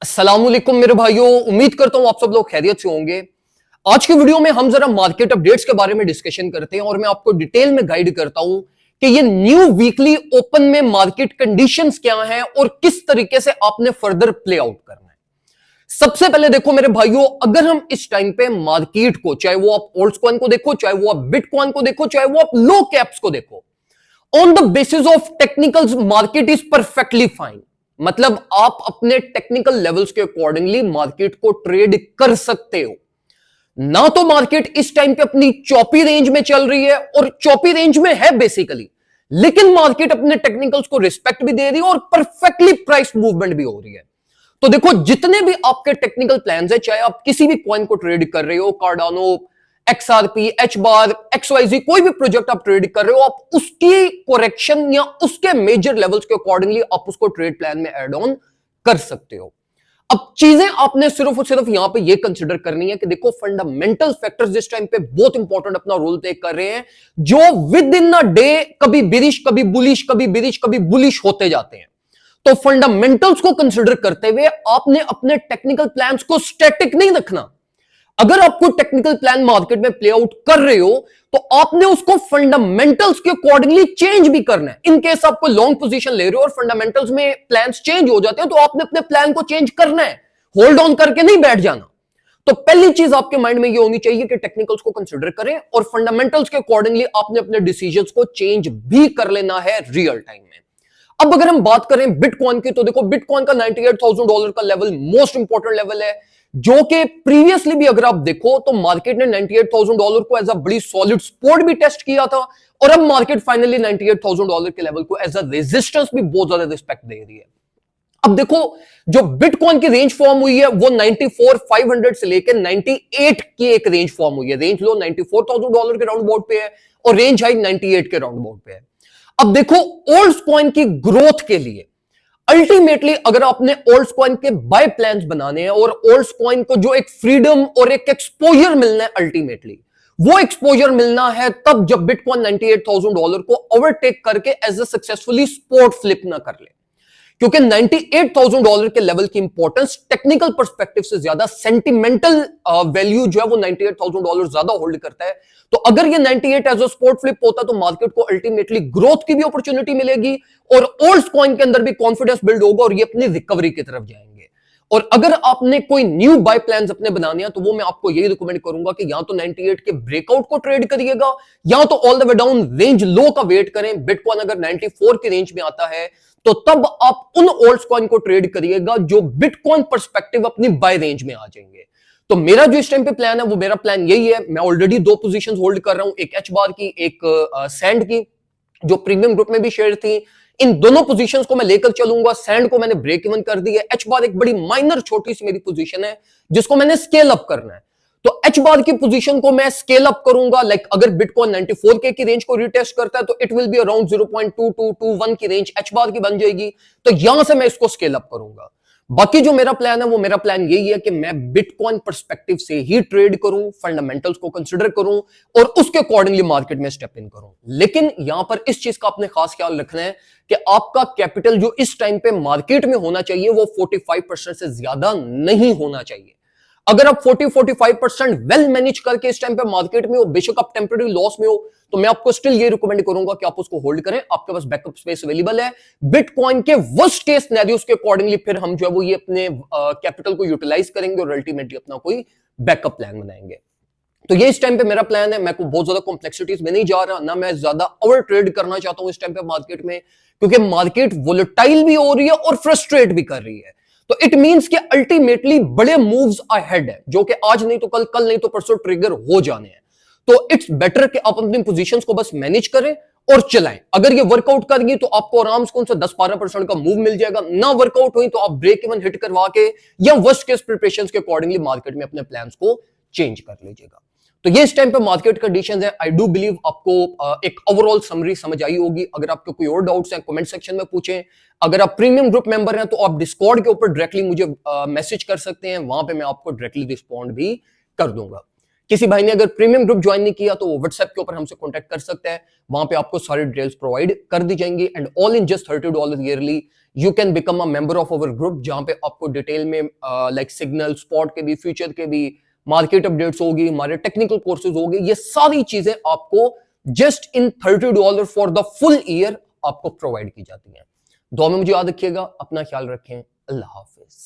अस्सलामुअलैकुम मेरे भाइयों, उम्मीद करता हूं आप सब लोग खैरियत से होंगे। आज के वीडियो में हम जरा मार्केट अपडेट्स के बारे में डिस्कशन करते हैं और मैं आपको डिटेल में गाइड करता हूं कि ये न्यू वीकली ओपन में मार्केट कंडीशंस क्या हैं और किस तरीके से आपने फर्दर प्ले आउट करना है। सबसे पहले देखो मेरे भाइयों, अगर हम इस टाइम पे मार्केट को, चाहे वो आप ओल्ड कॉइन को देखो, चाहे वो आप बिटकॉइन को देखो, चाहे वो आप लो कैप्स को देखो, on the basis of technicals market is perfectly fine. मतलब आप अपने टेक्निकल लेवल्स के अकॉर्डिंगली मार्केट को ट्रेड कर सकते हो। ना तो मार्केट इस टाइम पे अपनी चौपी रेंज में चल रही है, और चौपी रेंज में है बेसिकली, लेकिन मार्केट अपने टेक्निकल्स को रिस्पेक्ट भी दे रही है और परफेक्टली प्राइस मूवमेंट भी हो रही है। तो देखो, जितने भी आपके टेक्निकल प्लान्स है, चाहे आप किसी भी कॉइन को ट्रेड कर रहे हो, कार्डानो, XRP, एच बार, XYZ, कोई भी प्रोजेक्ट आप ट्रेड कर रहे हो, आप उसकी कोरेक्शन या उसके मेजर लेवल्स के अकॉर्डिंगली आप उसको ट्रेड प्लान में ऐड ऑन कर सकते हो। अब चीजें आपने सिर्फ और सिर्फ यहां पे ये कंसिडर करनी है कि देखो, फंडामेंटल फैक्टर्स इस टाइम पे बहुत इंपॉर्टेंट अपना रोल प्ले कर रहे हैं, जो विद इन अ डे कभी बिरिश, कभी बुलिश, कभी बिरिश, कभी बुलिश होते जाते हैं। तो फंडामेंटल्स को कंसिडर करते हुए आपने अपने टेक्निकल प्लान्स को स्टैटिक नहीं रखना। अगर आपको टेक्निकल प्लान मार्केट में प्ले आउट कर रहे हो तो आपने उसको फंडामेंटल्स के अकॉर्डिंगली चेंज भी करना है। इन केस आपको लॉन्ग पोजीशन ले रहे हो और फंडामेंटल्स में प्लान्स चेंज हो जाते हैं, तो आपने अपने प्लान को चेंज करना है, होल्ड ऑन करके नहीं बैठ जाना। तो पहली चीज आपके माइंड में ये होनी चाहिए कि टेक्निकल्स को कंसिडर करें और फंडामेंटल्स के अकॉर्डिंगली आपने अपने डिसीजंस को चेंज भी कर लेना है रियल टाइम में। अब अगर हम बात करें बिटकॉइन की, तो देखो, बिटकॉइन का $98,000 का लेवल मोस्ट इंपॉर्टेंट लेवल है, जो कि प्रीवियसली भी अगर आप देखो तो मार्केट ने $98,000 को एज अ बड़ी सॉलिड सपोर्ट भी टेस्ट किया था, और अब मार्केट फाइनली $98,000 के लेवल को एज अ रेजिस्टेंस भी बहुत ज्यादा रिस्पेक्ट दे रही है। अब देखो, जो बिटकॉइन की रेंज फॉर्म हुई है वो 94,500 से लेकर 98 की एक रेंज फॉर्म हुई है। रेंज लो $94,000 के राउंड अबाउट पे है और रेंज हाई 98 के राउंड अबाउट पे है। अब देखो, ओल्ड कॉइन की ग्रोथ के लिए अल्टीमेटली अगर आपने ओल्ड कॉइन के बाय प्लान्स बनाने हैं और ओल्ड कॉइन को जो एक फ्रीडम और एक एक्सपोजर मिलना है, अल्टीमेटली वो एक्सपोजर मिलना है तब जब बिटकॉइन $98,000 को ओवरटेक करके as a successfully spot flip ना कर ले। क्योंकि $98,000 के लेवल की इंपॉर्टेंस टेक्निकल पर्सपेक्टिव से ज्यादा सेंटिमेंटल वैल्यू जो है वो $98,000 ज्यादा होल्ड करता है। तो अगर ये 98 एज अ स्पॉट फ्लिप होता तो मार्केट को अल्टीमेटली ग्रोथ की भी अपॉर्चुनिटी मिलेगी और ओल्ड कॉइन के अंदर भी कॉन्फिडेंस बिल्ड होगा और ये अपनी रिकवरी की तरफ जाएंगे। और अगर आपने कोई न्यू बाय प्लान्स अपने बनाने हैं तो वो मैं आपको यही रिकमेंड करूंगा कि या तो 98 के ब्रेकआउट को ट्रेड करिएगा, या तो all the way down range low का वेट करें। बिटकॉइन अगर 94 की रेंज में आता है तो तब आप उन ओल्ड कॉइन को ट्रेड करिएगा जो बिटकॉइन पर्सपेक्टिव अपनी बाय रेंज में आ जाएंगे। तो मेरा जो इस टाइम पे प्लान है वो मेरा प्लान यही है। मैं ऑलरेडी 2 पोजीशंस होल्ड कर रहा हूं, एक एच बार की, एक सैंड की, जो प्रीमियम ग्रुप में भी शेयर थी। इन दोनों पोजीशंस को मैं लेकर चलूंगा। सैंड को मैंने ब्रेक इवन कर दी है। एच बार एक बड़ी माइनर छोटी सी मेरी पोजीशन है जिसको मैंने स्केल अप करना है। तो एच बार की पोजीशन को मैं स्केल अप करूंगा। लाइक अगर बिटकॉइन 94K की रेंज को रिटेस्ट करता है तो इट विल बी अराउंड 0.2221 की रेंज एच बार की बन जाएगी। तो यहां से मैं इसको स्केल अप करूंगा। बाकी जो मेरा प्लान है वो मेरा प्लान यही है कि मैं बिटकॉइन पर्सपेक्टिव से ही ट्रेड करूं, फंडामेंटल्स को कंसीडर करूं और उसके अकॉर्डिंगली मार्केट में स्टेप इन करूं। लेकिन यहां पर इस चीज का आपने खास ख्याल रखना है कि आपका कैपिटल जो इस टाइम पे मार्केट में होना चाहिए वो 45% से ज्यादा नहीं होना चाहिए। अगर आप 40-45% वेल मैनेज करके इस टाइम पे मार्केट में हो, बेशक आप टेम्पररी लॉस में हो, तो मैं आपको स्टिल ये रिकमेंड करूंगा कि आप उसको होल्ड करें। आपके पास बैकअप स्पेस अवेलेबल है। बिटकॉइन के वर्स्ट केस सिनेरियोस के अकॉर्डिंगली फिर हम जो है वो ये अपने कैपिटल को यूटिलाइज करेंगे और अल्टीमेटली अपना कोई बैकअप प्लान बनाएंगे। तो ये इस टाइम पे मेरा प्लान है। मैं को बहुत ज्यादा कॉम्प्लेक्सिटीज में नहीं जा रहा, ना मैं ज्यादा ओवर ट्रेड करना चाहता हूं इस टाइम पे मार्केट में, क्योंकि मार्केट वोलेटाइल भी हो रही है और फ्रस्ट्रेट भी कर रही है। तो इट मींस कि अल्टीमेटली बड़े मूव्स अहेड है जो कि आज नहीं तो कल, कल नहीं तो परसों ट्रिगर हो जाने हैं। तो इट्स बेटर कि आप अपनी पोजीशंस को बस मैनेज करें और चलाएं। अगर ये वर्कआउट करेगी तो आपको आराम से कौन सा 10-12% का मूव मिल जाएगा। ना वर्कआउट हुई तो आप ब्रेक इवन हिट करवा के या वर्स्ट केस प्रिपरेशंस के अकॉर्डिंगली मार्केट में अपने प्लान्स को चेंज कर लीजिएगा। तो ये इस टाइम पे मार्केट कंडीशंस है। आई डू बिलीव आपको एक ओवरऑल समरी समझ आई होगी। अगर आपको कोई और डाउट्स हैं कमेंट सेक्शन में पूछें। अगर आप प्रीमियम ग्रुप मेंबर हैं तो आप डिस्कॉर्ड के ऊपर डायरेक्टली मुझे मैसेज कर सकते हैं, वहां पे मैं आपको डायरेक्टली रिस्पॉन्ड भी कर दूंगा। किसी भाई ने अगर प्रीमियम ग्रुप ज्वाइन नहीं किया तो वो व्हाट्सएप के ऊपर हमसे कॉन्टैक्ट कर सकते हैं, वहां पे आपको सारी डिटेल्स प्रोवाइड कर दी जाएंगी and all in just $30 yearly you can become a member of our group, जहां पे आपको डिटेल में लाइक सिग्नल स्पॉट के भी, फ्यूचर के भी, मार्केट अपडेट्स होगी, हमारे टेक्निकल कोर्सेज होंगे, ये सारी चीजें आपको just in $30 for the full year आपको प्रोवाइड की जाती है। दुआ में मुझे याद रखिएगा, अपना ख्याल रखें, अल्लाह हाफिज।